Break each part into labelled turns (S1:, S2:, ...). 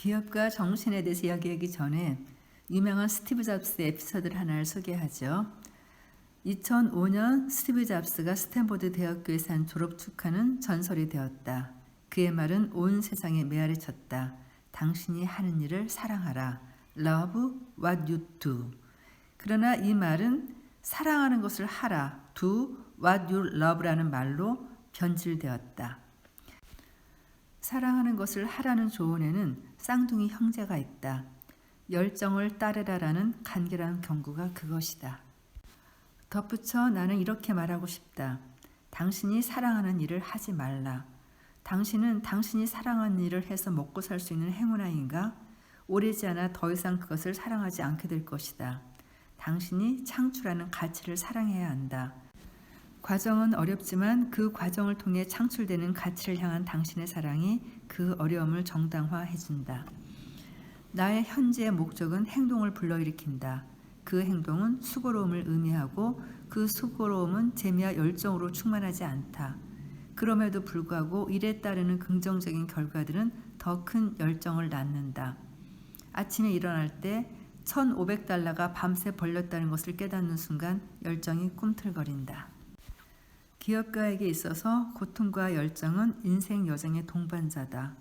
S1: 기업가 정신에 대해서 이야기하기 전에 유명한 스티브 잡스의 에피소드를 하나를 소개하죠. 2005년 스티브 잡스가 스탠포드 대학교에서 한 졸업 축하는 전설이 되었다. 그의 말은 온 세상에 메아리 쳤다. 당신이 하는 일을 사랑하라. Love what you do. 그러나 이 말은 사랑하는 것을 하라. Do what you love라는 말로 변질되었다. 사랑하는 것을 하라는 조언에는 쌍둥이 형제가 있다. 열정을 따르라라는 간결한 경고가 그것이다. 덧붙여 나는 이렇게 말하고 싶다. 당신이 사랑하는 일을 하지 말라. 당신은 당신이 사랑하는 일을 해서 먹고 살 수 있는 행운아인가? 오래지 않아 더 이상 그것을 사랑하지 않게 될 것이다. 당신이 창출하는 가치를 사랑해야 한다. 과정은 어렵지만 그 과정을 통해 창출되는 가치를 향한 당신의 사랑이 그 어려움을 정당화해준다. 나의 현재의 목적은 행동을 불러일으킨다. 그 행동은 수고로움을 의미하고 그 수고로움은 재미와 열정으로 충만하지 않다. 그럼에도 불구하고 일에 따르는 긍정적인 결과들은 더 큰 열정을 낳는다. 아침에 일어날 때 $1,500가 밤새 벌렸다는 것을 깨닫는 순간 열정이 꿈틀거린다. 기업가에게 있어서 고통과 열정은 인생 여정의 동반자다.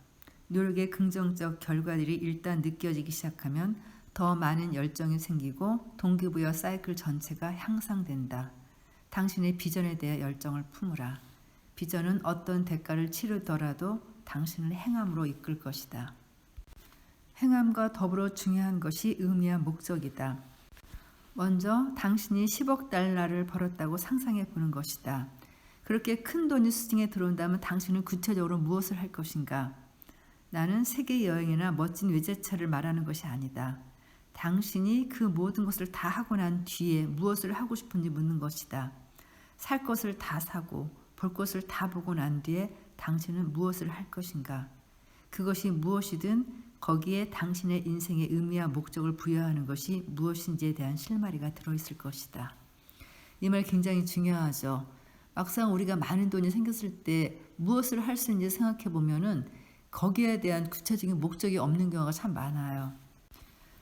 S1: 노력의 긍정적 결과들이 일단 느껴지기 시작하면 더 많은 열정이 생기고 동기부여 사이클 전체가 향상된다. 당신의 비전에 대해 열정을 품으라. 비전은 어떤 대가를 치르더라도 당신을 행함으로 이끌 것이다. 행함과 더불어 중요한 것이 의미와 목적이다. 먼저 당신이 $10억 벌었다고 상상해 보는 것이다. 그렇게 큰 돈이 수중에 들어온다면 당신은 구체적으로 무엇을 할 것인가? 나는 세계 여행이나 멋진 외제차를 말하는 것이 아니다. 당신이 그 모든 것을 다 하고 난 뒤에 무엇을 하고 싶은지 묻는 것이다. 살 것을 다 사고 볼 것을 다 보고 난 뒤에 당신은 무엇을 할 것인가? 그것이 무엇이든 거기에 당신의 인생의 의미와 목적을 부여하는 것이 무엇인지에 대한 실마리가 들어있을 것이다. 이 말 굉장히 중요하죠. 막상 우리가 많은 돈이 생겼을 때 무엇을 할 수 있는지 생각해 보면은 거기에 대한 구체적인 목적이 없는 경우가 참 많아요.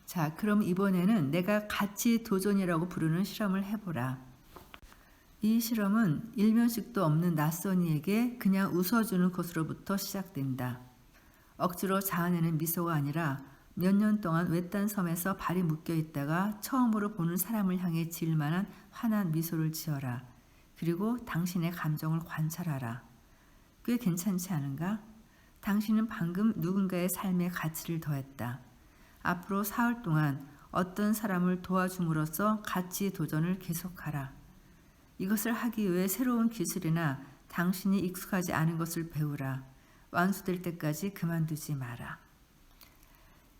S1: 자, 그럼 이번에는 내가 가치 도전이라고 부르는 실험을 해보라. 이 실험은 일면식도 없는 낯선 이에게 그냥 웃어주는 것으로부터 시작된다. 억지로 자아내는 미소가 아니라 몇 년 동안 외딴 섬에서 발이 묶여 있다가 처음으로 보는 사람을 향해 지을 만한 환한 미소를 지어라. 그리고 당신의 감정을 관찰하라. 꽤 괜찮지 않은가? 당신은 방금 누군가의 삶에 가치를 더했다. 앞으로 사흘 동안 어떤 사람을 도와줌으로써 가치 도전을 계속하라. 이것을 하기 위해 새로운 기술이나 당신이 익숙하지 않은 것을 배우라. 완수될 때까지 그만두지 마라.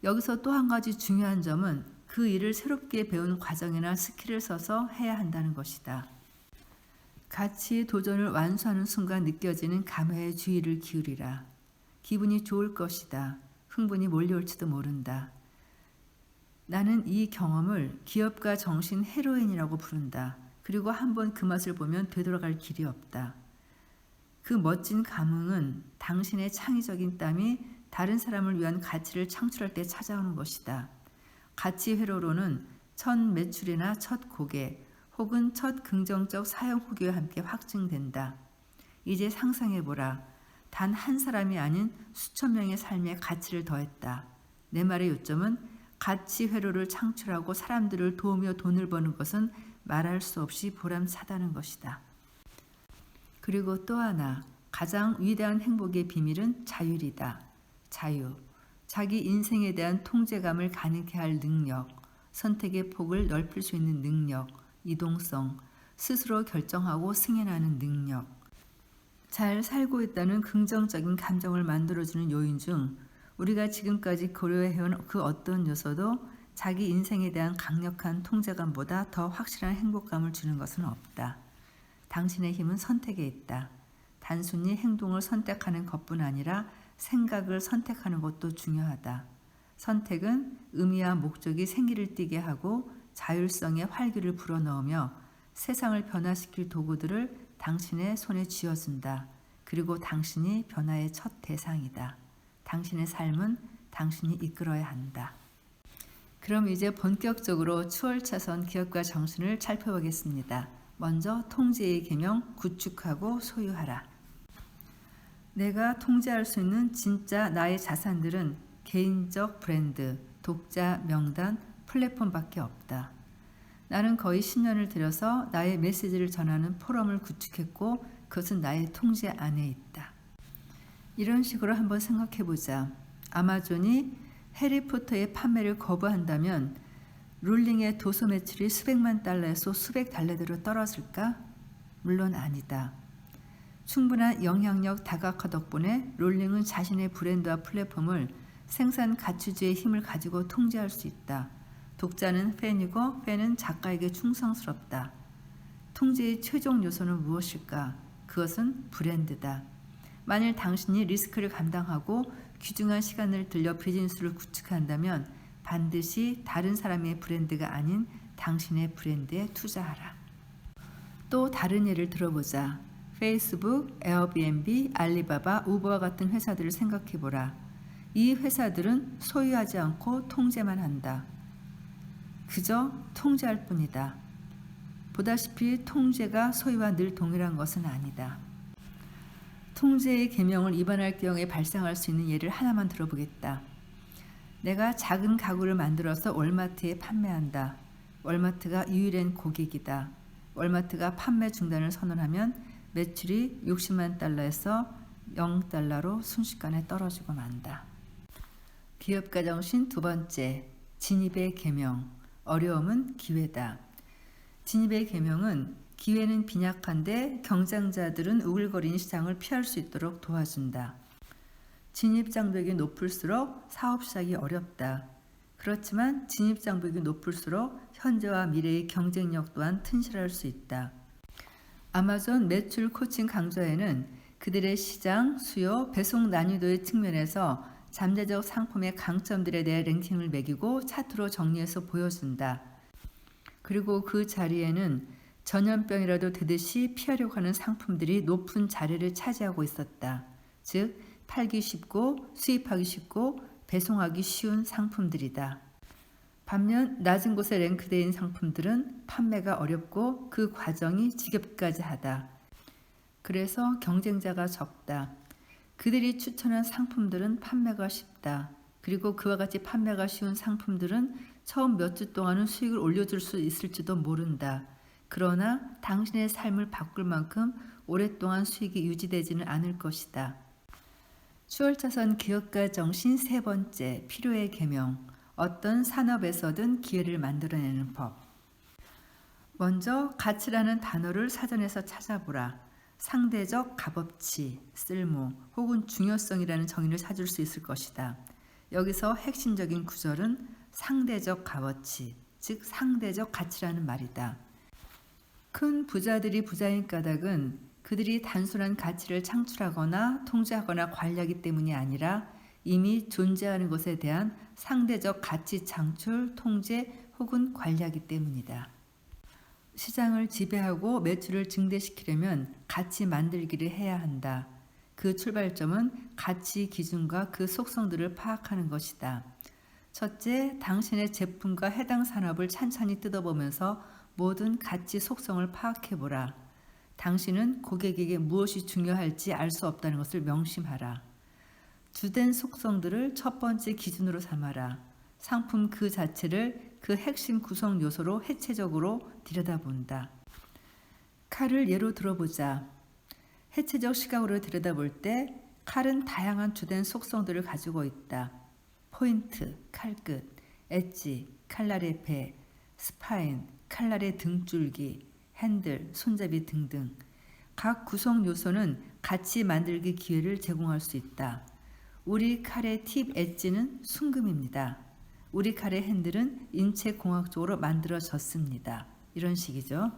S1: 여기서 또 한 가지 중요한 점은 그 일을 새롭게 배운 과정이나 스킬을 써서 해야 한다는 것이다. 가치 도전을 완수하는 순간 느껴지는 감회에 주의를 기울이라. 기분이 좋을 것이다. 흥분이 몰려올지도 모른다. 나는 이 경험을 기업가 정신 헤로인이라고 부른다. 그리고 한번 그 맛을 보면 되돌아갈 길이 없다. 그 멋진 감흥은 당신의 창의적인 땀이 다른 사람을 위한 가치를 창출할 때 찾아오는 것이다. 가치 회로로는 첫 매출이나 첫 고객 혹은 첫 긍정적 사용 후기와 함께 확증된다. 이제 상상해보라. 단 한 사람이 아닌 수천 명의 삶에 가치를 더했다. 내 말의 요점은 가치 회로를 창출하고 사람들을 도우며 돈을 버는 것은 말할 수 없이 보람차다는 것이다. 그리고 또 하나, 가장 위대한 행복의 비밀은 자율이다. 자유, 자기 인생에 대한 통제감을 가능케 할 능력, 선택의 폭을 넓힐 수 있는 능력, 이동성, 스스로 결정하고 승인하는 능력. 잘 살고 있다는 긍정적인 감정을 만들어주는 요인 중 우리가 지금까지 고려해온 그 어떤 요소도 자기 인생에 대한 강력한 통제감보다 더 확실한 행복감을 주는 것은 없다. 당신의 힘은 선택에 있다. 단순히 행동을 선택하는 것뿐 아니라 생각을 선택하는 것도 중요하다. 선택은 의미와 목적이 생기를 띠게 하고 자율성의 활기를 불어넣으며 세상을 변화시킬 도구들을 당신의 손에 쥐어준다. 그리고 당신이 변화의 첫 대상이다. 당신의 삶은 당신이 이끌어야 한다. 그럼 이제 본격적으로 추월차선 기업가 정신을 살펴보겠습니다. 먼저 통제의 계명, 구축하고 소유하라. 내가 통제할 수 있는 진짜 나의 자산들은 개인적 브랜드, 독자 명단, 플랫폼밖에 없다. 나는 거의 10년을 들여서 나의 메시지를 전하는 포럼을 구축했고 그것은 나의 통제 안에 있다. 이런 식으로 한번 생각해보자. 아마존이 해리포터의 판매를 거부한다면 롤링의 도서 매출이 수백만 달러에서 수백 달러대로 떨어질까? 물론 아니다. 충분한 영향력 다각화 덕분에 롤링은 자신의 브랜드와 플랫폼을 생산 가치주의 힘을 가지고 통제할 수 있다. 독자는 팬이고 팬은 작가에게 충성스럽다. 통제의 최종 요소는 무엇일까? 그것은 브랜드다. 만일 당신이 리스크를 감당하고 귀중한 시간을 들여 비즈니스를 구축한다면 반드시 다른 사람의 브랜드가 아닌 당신의 브랜드에 투자하라. 또 다른 예를 들어보자. 페이스북, 에어비앤비, 알리바바, 우버와 같은 회사들을 생각해보라. 이 회사들은 소유하지 않고 통제만 한다. 그저 통제할 뿐이다. 보다시피 통제가 소유와 늘 동일한 것은 아니다. 통제의 계명을 위반할 경우에 발생할 수 있는 예를 하나만 들어보겠다. 내가 작은 가구를 만들어서 월마트에 판매한다. 월마트가 유일한 고객이다. 월마트가 판매 중단을 선언하면 매출이 60만 달러에서 0달러로 순식간에 떨어지고 만다. 기업가 정신 두 번째, 진입의 계명. 어려움은 기회다. 진입의 계명은 기회는 빈약한데 경쟁자들은 우글거리는 시장을 피할 수 있도록 도와준다. 진입 장벽이 높을수록 사업 시작이 어렵다. 그렇지만 진입 장벽이 높을수록 현재와 미래의 경쟁력 또한 튼실할 수 있다. 아마존 매출 코칭 강좌에는 그들의 시장, 수요, 배송 난이도의 측면에서 잠재적 상품의 강점들에 대해 랭킹을 매기고 차트로 정리해서 보여준다. 그리고 그 자리에는 전염병이라도 되듯이 피하려고 하는 상품들이 높은 자리를 차지하고 있었다. 즉, 팔기 쉽고 수입하기 쉽고 배송하기 쉬운 상품들이다. 반면 낮은 곳에 랭크되어 있는 상품들은 판매가 어렵고 그 과정이 지겹기까지 하다. 그래서 경쟁자가 적다. 그들이 추천한 상품들은 판매가 쉽다. 그리고 그와 같이 판매가 쉬운 상품들은 처음 몇 주 동안은 수익을 올려줄 수 있을지도 모른다. 그러나 당신의 삶을 바꿀 만큼 오랫동안 수익이 유지되지는 않을 것이다. 추월차선 기업가 정신 세 번째, 필요의 계명. 어떤 산업에서든 기회를 만들어내는 법. 먼저 가치라는 단어를 사전에서 찾아보라. 상대적 값어치, 쓸모 혹은 중요성이라는 정의를 찾을 수 있을 것이다. 여기서 핵심적인 구절은 상대적 값어치, 즉 상대적 가치라는 말이다. 큰 부자들이 부자인 까닭은 그들이 단순한 가치를 창출하거나 통제하거나 관리하기 때문이 아니라 이미 존재하는 것에 대한 상대적 가치 창출, 통제 혹은 관리하기 때문이다. 시장을 지배하고 매출을 증대시키려면 가치 만들기를 해야 한다. 그 출발점은 가치 기준과 그 속성들을 파악하는 것이다. 첫째, 당신의 제품과 해당 산업을 찬찬히 뜯어보면서 모든 가치 속성을 파악해보라. 당신은 고객에게 무엇이 중요할지 알 수 없다는 것을 명심하라. 주된 속성들을 첫 번째 기준으로 삼아라. 상품 그 자체를 그 핵심 구성 요소로 해체적으로 들여다본다. 칼을 예로 들어보자. 해체적 시각으로 들여다볼 때 칼은 다양한 주된 속성들을 가지고 있다. 포인트, 칼끝, 엣지, 칼날의 배, 스파인, 칼날의 등줄기, 핸들, 손잡이 등등. 각 구성 요소는 같이 만들기 기회를 제공할 수 있다. 우리 칼의 팁 엣지는 순금입니다. 우리 칼의 핸들은 인체공학적으로 만들어졌습니다. 이런 식이죠.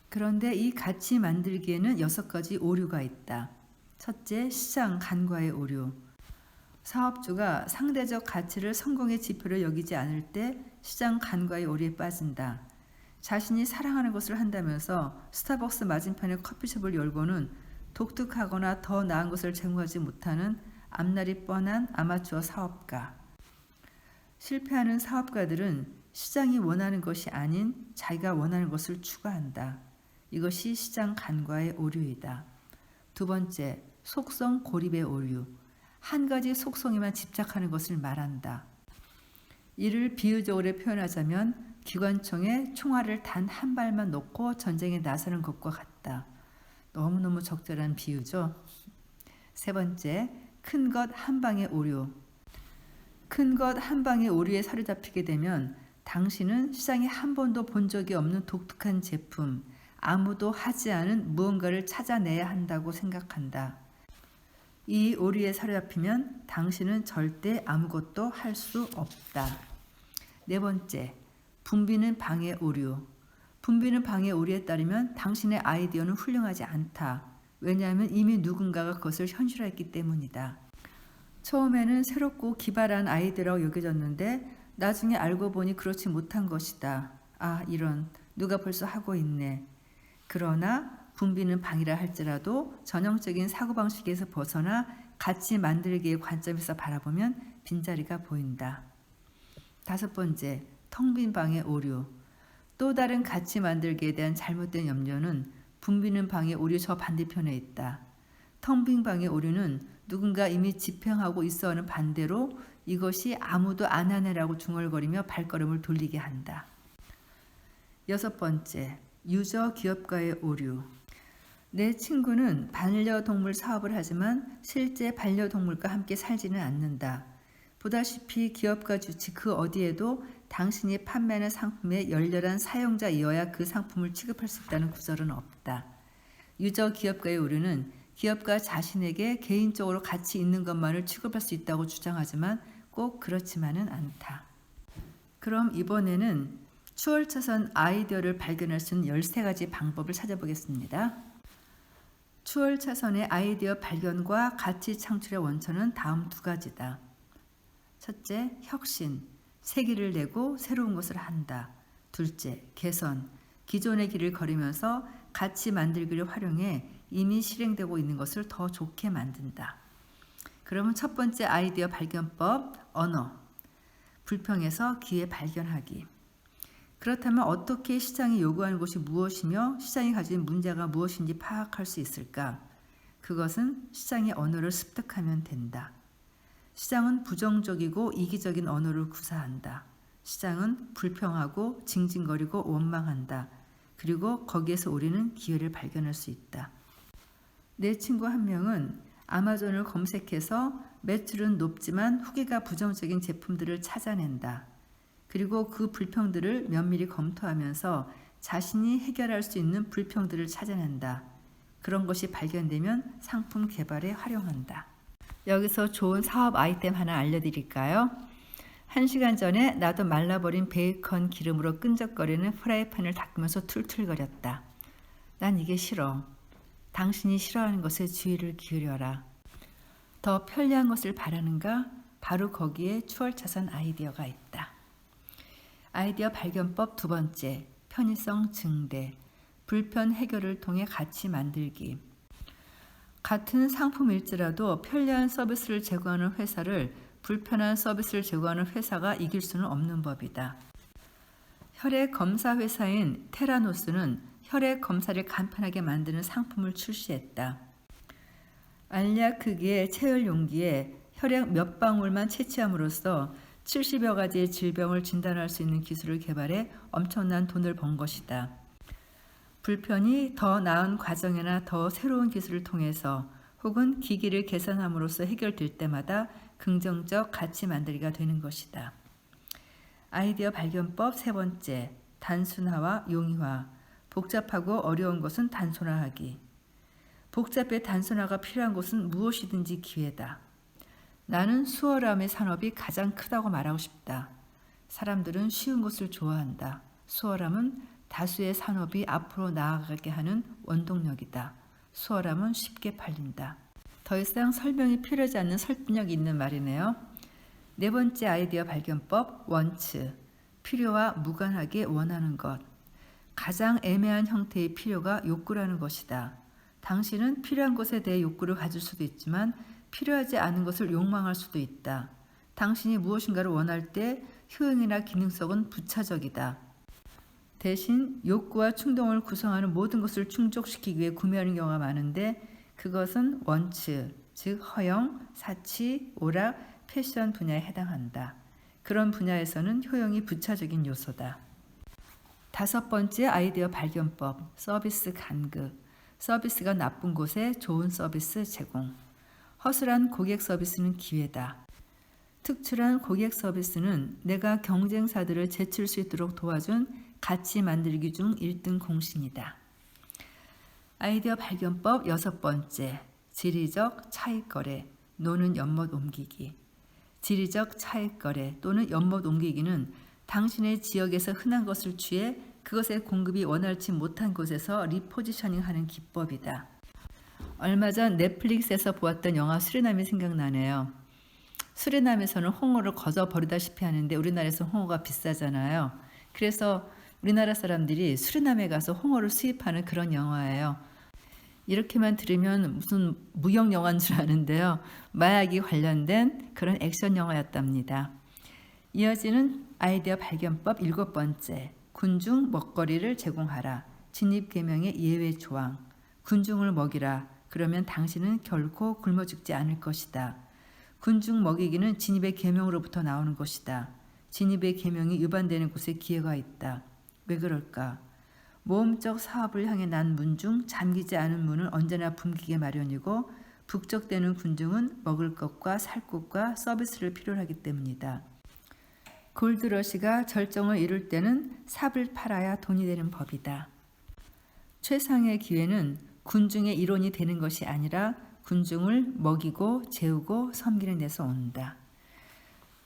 S1: 그런데 이 가치 만들기에는 6가지 오류가 있다. 첫째, 시장 간과의 오류. 사업주가 상대적 가치를 성공의 지표로 여기지 않을 때 시장 간과의 오류에 빠진다. 자신이 사랑하는 것을 한다면서 스타벅스 맞은편에 커피숍을 열고는 독특하거나 더 나은 것을 제공하지 못하는 앞날이 뻔한 아마추어 사업가. 실패하는 사업가들은 시장이 원하는 것이 아닌 자기가 원하는 것을 추구한다. 이것이 시장 간과의 오류이다. 두 번째, 속성 고립의 오류. 한 가지 속성에만 집착하는 것을 말한다. 이를 비유적으로 표현하자면 기관총에 총알을 단 한 발만 놓고 전쟁에 나서는 것과 같다. 너무너무 적절한 비유죠. 세 번째, 큰 것 한 방의 오류. 큰 것 한 방의 오류에 사로잡히게 되면 당신은 시장에 한 번도 본 적이 없는 독특한 제품, 아무도 하지 않은 무언가를 찾아내야 한다고 생각한다. 이 오류에 사로잡히면 당신은 절대 아무것도 할 수 없다. 네 번째, 붐비는 방해 오류. 붐비는 방해 오류에 따르면 당신의 아이디어는 훌륭하지 않다. 왜냐하면 이미 누군가가 그것을 현실화했기 때문이다. 처음에는 새롭고 기발한 아이디어라고 여겨졌는데 나중에 알고 보니 그렇지 못한 것이다. 아, 이런, 누가 벌써 하고 있네. 그러나 붐비는 방이라 할지라도 전형적인 사고방식에서 벗어나 가치 만들기의 관점에서 바라보면 빈자리가 보인다. 다섯 번째, 텅 빈 방의 오류. 또 다른 가치 만들기에 대한 잘못된 염려는 붐비는 방의 오류 저 반대편에 있다. 텅 빈 방의 오류는 누군가 이미 집행하고 있어 하는 반대로 이것이 아무도 안 하네라고 중얼거리며 발걸음을 돌리게 한다. 여섯 번째, 유저 기업가의 오류. 내 친구는 반려동물 사업을 하지만 실제 반려동물과 함께 살지는 않는다. 보다시피 기업가 주치 그 어디에도 당신이 판매하는 상품의 열렬한 사용자이어야 그 상품을 취급할 수 있다는 구절은 없다. 유저 기업가의 오류는 기업가 자신에게 개인적으로 가치 있는 것만을 취급할 수 있다고 주장하지만 꼭 그렇지만은 않다. 그럼 이번에는 추월차선 아이디어를 발견할 수 있는 13가지 방법을 찾아보겠습니다. 추월차선의 아이디어 발견과 가치 창출의 원천은 다음 두 가지다. 첫째, 혁신, 새 길을 내고 새로운 것을 한다. 둘째, 개선, 기존의 길을 걸으면서 가치 만들기를 활용해 이미 실행되고 있는 것을 더 좋게 만든다. 그러면 첫 번째 아이디어 발견법, 언어. 불평에서 기회 발견하기. 그렇다면 어떻게 시장이 요구하는 것이 무엇이며 시장이 가진 문제가 무엇인지 파악할 수 있을까? 그것은 시장의 언어를 습득하면 된다. 시장은 부정적이고 이기적인 언어를 구사한다. 시장은 불평하고 징징거리고 원망한다. 그리고 거기에서 우리는 기회를 발견할 수 있다. 내 친구 한 명은 아마존을 검색해서 매출은 높지만 후기가 부정적인 제품들을 찾아낸다. 그리고 그 불평들을 면밀히 검토하면서 자신이 해결할 수 있는 불평들을 찾아낸다. 그런 것이 발견되면 상품 개발에 활용한다. 여기서 좋은 사업 아이템 하나 알려드릴까요? 1시간 전에 나도 말라버린 베이컨 기름으로 끈적거리는 프라이팬을 닦으면서 툴툴거렸다. 난 이게 싫어. 당신이 싫어하는 것에 주의를 기울여라. 더 편리한 것을 바라는가? 바로 거기에 추월차선 아이디어가 있다. 아이디어 발견법 두 번째, 편의성 증대, 불편 해결을 통해 가치 만들기. 같은 상품일지라도 편리한 서비스를 제공하는 회사를 불편한 서비스를 제공하는 회사가 이길 수는 없는 법이다. 혈액 검사 회사인 테라노스는 혈액 검사를 간편하게 만드는 상품을 출시했다. 알약 크기의 체열 용기에 혈액 몇 방울만 채취함으로써 70여 가지의 질병을 진단할 수 있는 기술을 개발해 엄청난 돈을 번 것이다. 불편이 더 나은 과정이나 더 새로운 기술을 통해서 혹은 기기를 개선함으로써 해결될 때마다 긍정적 가치 만들기가 되는 것이다. 아이디어 발견법 세 번째, 단순화와 용이화. 복잡하고 어려운 것은 단순화하기. 복잡해 단순화가 필요한 것은 무엇이든지 기회다. 나는 수월함의 산업이 가장 크다고 말하고 싶다. 사람들은 쉬운 것을 좋아한다. 수월함은 다수의 산업이 앞으로 나아가게 하는 원동력이다. 수월함은 쉽게 팔린다. 더 이상 설명이 필요하지 않는 설득력이 있는 말이네요. 네 번째 아이디어 발견법, 원츠. 필요와 무관하게 원하는 것. 가장 애매한 형태의 필요가 욕구라는 것이다. 당신은 필요한 것에 대해 욕구를 가질 수도 있지만 필요하지 않은 것을 욕망할 수도 있다. 당신이 무엇인가를 원할 때 효용이나 기능성은 부차적이다. 대신 욕구와 충동을 구성하는 모든 것을 충족시키기 위해 구매하는 경우가 많은데 그것은 원츠, 즉 허영, 사치, 오락, 패션 분야에 해당한다. 그런 분야에서는 효용이 부차적인 요소다. 5번째 아이디어 발견법, 서비스 간극. 서비스가 나쁜 곳에 좋은 서비스 제공. 허술한 고객 서비스는 기회다. 특출한 고객 서비스는 내가 경쟁사들을 제칠 수 있도록 도와준 가치 만들기 중 1등 공신이다. 아이디어 발견법 6번째, 지리적 차익거래, 노는 연못 옮기기. 지리적 차익거래 또는 연못 옮기기는 당신의 지역에서 흔한 것을 취해 그것의 공급이 원활치 못한 곳에서 리포지셔닝하는 기법이다. 얼마 전 넷플릭스에서 보았던 영화 수리남이 생각나네요. 수리남에서는 홍어를 거저 버리다시피 하는데 우리나라에서 홍어가 비싸잖아요. 그래서 우리나라 사람들이 수리남에 가서 홍어를 수입하는 그런 영화예요. 이렇게만 들으면 무슨 무역 영화인 줄 아는데요. 마약이 관련된 그런 액션 영화였답니다. 이어지는 아이디어 발견법 7번째, 군중 먹거리를 제공하라. 진입계명의 예외 조항. 군중을 먹이라. 그러면 당신은 결코 굶어 죽지 않을 것이다. 군중 먹이기는 진입의 계명으로부터 나오는 것이다. 진입의 계명이 위반되는 곳에 기회가 있다. 왜 그럴까? 모험적 사업을 향해 난 문 중 잠기지 않은 문은 언제나 붐기게 마련이고 북적대는 군중은 먹을 것과 살 것과 서비스를 필요로 하기 때문이다. 골드러시가 절정을 이룰 때는 삽을 팔아야 돈이 되는 법이다. 최상의 기회는 군중의 일원이 되는 것이 아니라 군중을 먹이고 재우고 섬기는 데서 온다.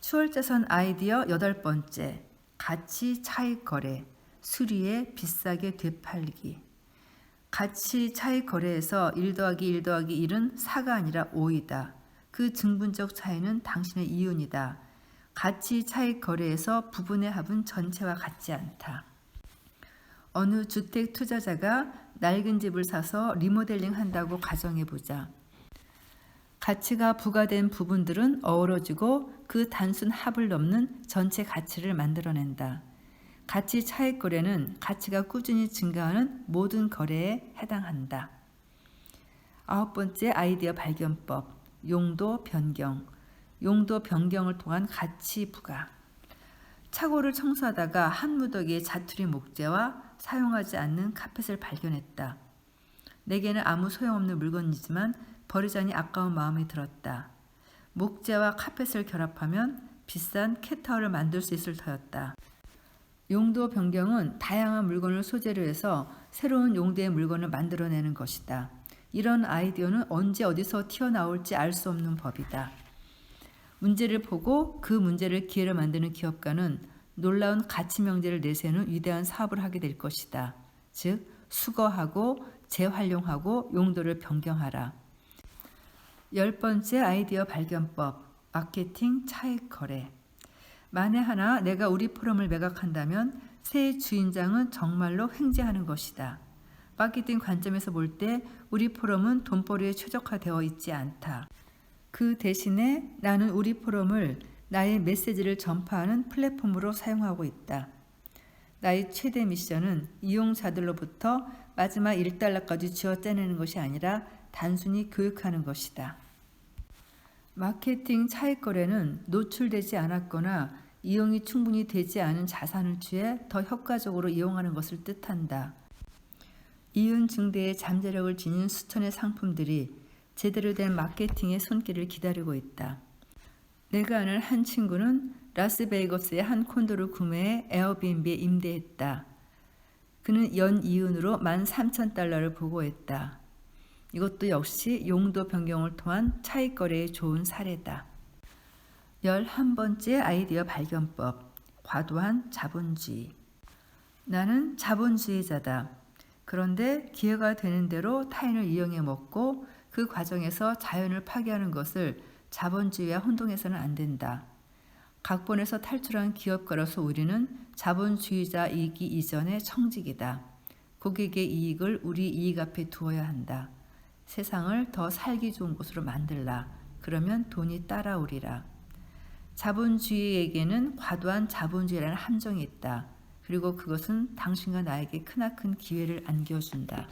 S1: 추월자선 아이디어 8번째, 가치 차익 거래, 수리에 비싸게 되팔리기. 가치 차익 거래에서 1 더하기 1 더하기 1은 4가 아니라 5이다. 그 증분적 차이는 당신의 이윤이다. 가치 차익 거래에서 부분의 합은 전체와 같지 않다. 어느 주택 투자자가 낡은 집을 사서 리모델링 한다고 가정해보자. 가치가 부과된 부분들은 어우러지고 그 단순 합을 넘는 전체 가치를 만들어낸다. 가치 차익 거래는 가치가 꾸준히 증가하는 모든 거래에 해당한다. 9번째 아이디어 발견법, 용도 변경. 용도 변경을 통한 가치 부과. 차고를 청소하다가 한 무더기의 자투리 목재와 사용하지 않는 카펫을 발견했다. 내게는 아무 소용없는 물건이지만 버리자니 아까운 마음이 들었다. 목재와 카펫을 결합하면 비싼 캣타워를 만들 수 있을 터였다. 용도 변경은 다양한 물건을 소재로 해서 새로운 용도의 물건을 만들어내는 것이다. 이런 아이디어는 언제 어디서 튀어나올지 알 수 없는 법이다. 문제를 보고 그 문제를 기회로 만드는 기업가는 놀라운 가치 명제를 내세우는 위대한 사업을 하게 될 것이다. 즉, 수거하고 재활용하고 용도를 변경하라. 10번째 아이디어 발견법, 마케팅 차익 거래. 만에 하나 내가 우리 포럼을 매각한다면 새 주인장은 정말로 횡재하는 것이다. 마케팅 관점에서 볼 때 우리 포럼은 돈벌이에 최적화되어 있지 않다. 그 대신에 나는 우리 포럼을 나의 메시지를 전파하는 플랫폼으로 사용하고 있다. 나의 최대 미션은 이용자들로부터 마지막 1달러까지 쥐어짜내는 것이 아니라 단순히 교육하는 것이다. 마케팅 차익 거래는 노출되지 않았거나 이용이 충분히 되지 않은 자산을 취해 더 효과적으로 이용하는 것을 뜻한다. 이윤 증대의 잠재력을 지닌 수천의 상품들이 제대로 된 마케팅의 손길을 기다리고 있다. 내가 아는 한 친구는 라스베이거스의 한 콘도를 구매해 에어비앤비에 임대했다. 그는 연 이윤으로 13,000달러를 보고했다. 이것도 역시 용도 변경을 통한 차익 거래의 좋은 사례다. 11번째 아이디어 발견법, 과도한 자본주의. 나는 자본주의자다. 그런데 기회가 되는 대로 타인을 이용해 먹고 그 과정에서 자연을 파괴하는 것을 자본주의와 혼동해서는 안 된다. 각본에서 탈출한 기업가로서 우리는 자본주의자이기 이전의 청직이다. 고객의 이익을 우리 이익 앞에 두어야 한다. 세상을 더 살기 좋은 곳으로 만들라. 그러면 돈이 따라오리라. 자본주의에게는 과도한 자본주의라는 함정이 있다. 그리고 그것은 당신과 나에게 크나큰 기회를 안겨준다.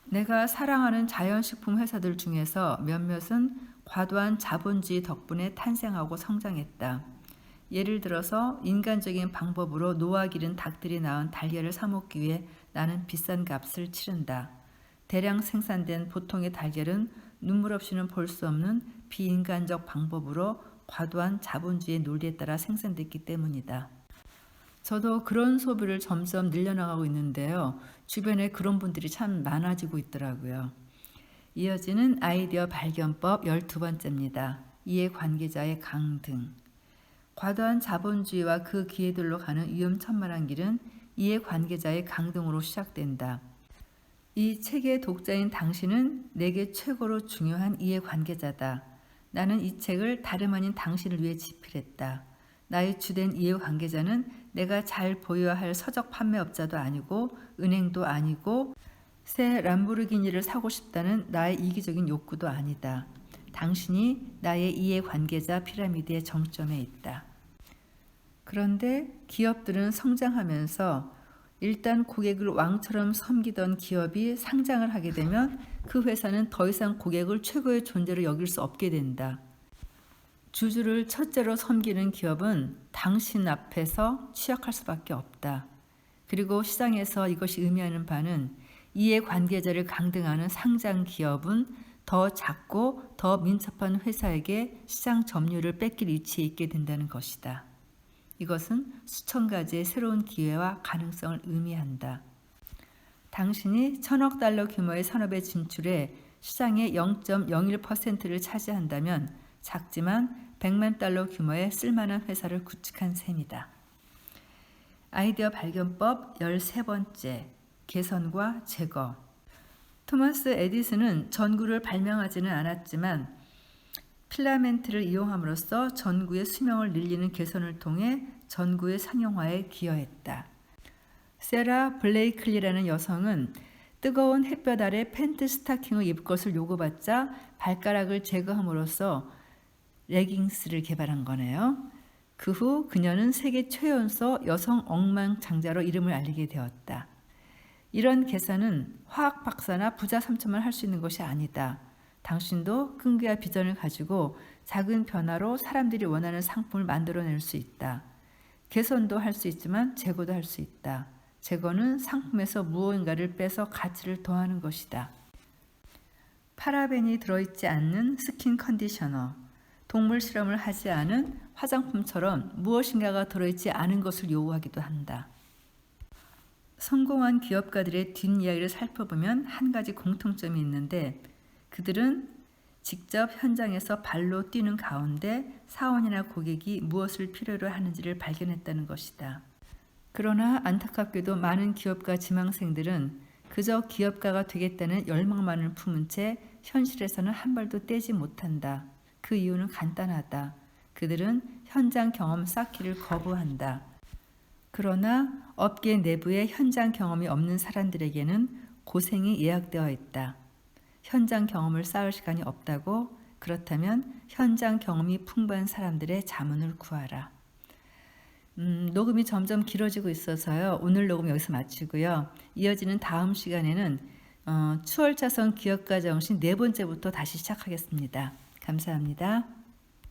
S1: 내가 사랑하는 자연식품 회사들 중에서 몇몇은 과도한 자본주의 덕분에 탄생하고 성장했다. 예를 들어서 인간적인 방법으로 노화 기른 닭들이 낳은 달걀을 사 먹기 위해 나는 비싼 값을 치른다. 대량 생산된 보통의 달걀은 눈물 없이는 볼 수 없는 비인간적 방법으로 과도한 자본주의의 논리에 따라 생산됐기 때문이다. 저도 그런 소비를 점점 늘려나가고 있는데요. 주변에 그런 분들이 참 많아지고 있더라고요. 이어지는 아이디어 발견법 12번째입니다. 이해관계자의 강등. 과도한 자본주의와 그 기회들로 가는 위험천만한 길은 이해관계자의 강등으로 시작된다. 이 책의 독자인 당신은 내게 최고로 중요한 이해관계자다. 나는 이 책을 다름 아닌 당신을 위해 집필했다. 나의 주된 이해관계자는 내가 잘 보여야 할 서적 판매업자도 아니고 은행도 아니고 새 람보르기니를 사고 싶다는 나의 이기적인 욕구도 아니다. 당신이 나의 이해관계자 피라미드의 정점에 있다. 그런데 기업들은 성장하면서 일단 고객을 왕처럼 섬기던 기업이 상장을 하게 되면 그 회사는 더 이상 고객을 최고의 존재로 여길 수 없게 된다. 주주를 첫째로 섬기는 기업은 당신 앞에서 취약할 수밖에 없다. 그리고 시장에서 이것이 의미하는 바는 이해관계자를 강등하는 상장 기업은 더 작고 더 민첩한 회사에게 시장 점유율을 뺏길 위치에 있게 된다는 것이다. 이것은 수천 가지의 새로운 기회와 가능성을 의미한다. 당신이 1,000억 달러 규모의 산업에 진출해 시장의 0.01%를 차지한다면 작지만 100만 달러 규모의 쓸만한 회사를 구축한 셈이다. 아이디어 발견법 13번째, 개선과 제거. 토마스 에디슨은 전구를 발명하지는 않았지만 필라멘트를 이용함으로써 전구의 수명을 늘리는 개선을 통해 전구의 상용화에 기여했다. 세라 블레이클리라는 여성은 뜨거운 햇볕 아래 팬트 스타킹을 입을 것을 요구받자 발가락을 제거함으로써 레깅스를 개발한 거네요. 그 후 그녀는 세계 최연소 여성 억만장자로 이름을 알리게 되었다. 이런 개선은 화학 박사나 부자 삼촌만 할 수 있는 것이 아니다. 당신도 끈기와 비전을 가지고 작은 변화로 사람들이 원하는 상품을 만들어낼 수 있다. 개선도 할 수 있지만 제거도 할 수 있다. 제거는 상품에서 무언가를 빼서 가치를 더하는 것이다. 파라벤이 들어있지 않는 스킨 컨디셔너, 동물 실험을 하지 않은 화장품처럼 무엇인가가 들어있지 않은 것을 요구하기도 한다. 성공한 기업가들의 뒷이야기를 살펴보면 한 가지 공통점이 있는데 그들은 직접 현장에서 발로 뛰는 가운데 사원이나 고객이 무엇을 필요로 하는지를 발견했다는 것이다. 그러나 안타깝게도 많은 기업가 지망생들은 그저 기업가가 되겠다는 열망만을 품은 채 현실에서는 한 발도 떼지 못한다. 그 이유는 간단하다. 그들은 현장 경험 쌓기를 거부한다. 그러나 업계 내부에 현장 경험이 없는 사람들에게는 고생이 예약되어 있다. 현장 경험을 쌓을 시간이 없다고? 그렇다면 현장 경험이 풍부한 사람들의 자문을 구하라. 녹음이 점점 길어지고 있어서요. 오늘 녹음 여기서 마치고요. 이어지는 다음 시간에는 추월차선 기업가 정신 4번째부터 다시 시작하겠습니다. 감사합니다.